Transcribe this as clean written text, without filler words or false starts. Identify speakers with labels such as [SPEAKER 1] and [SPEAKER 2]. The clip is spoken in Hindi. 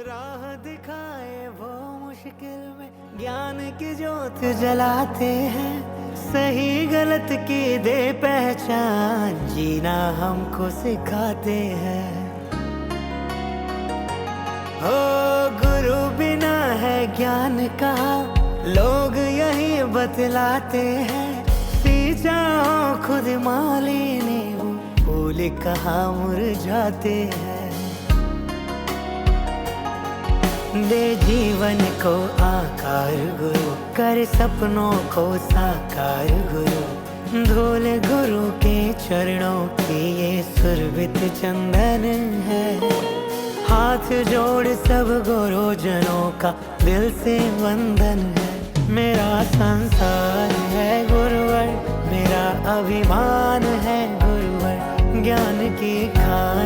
[SPEAKER 1] राह दिखाए वो मुश्किल में, ज्ञान की ज्योत जलाते हैं। सही गलत की दे पहचान, जीना हमको सिखाते हैं। हो गुरु बिना है ज्ञान का, लोग यही बतलाते हैं। सींचा हो खुद माली ने, वो फूल कहाँ मुरझाते हैं। दे जीवन को आकार गुरु, कर सपनों को साकार गुरु। धूल गुरु के चरणों की ये सुरभित चंदन है। हाथ जोड़ सब गुरुजनों का दिल से वंदन है। मेरा संसार है गुरुवर, मेरा अभिमान है गुरुवर। ज्ञान की खान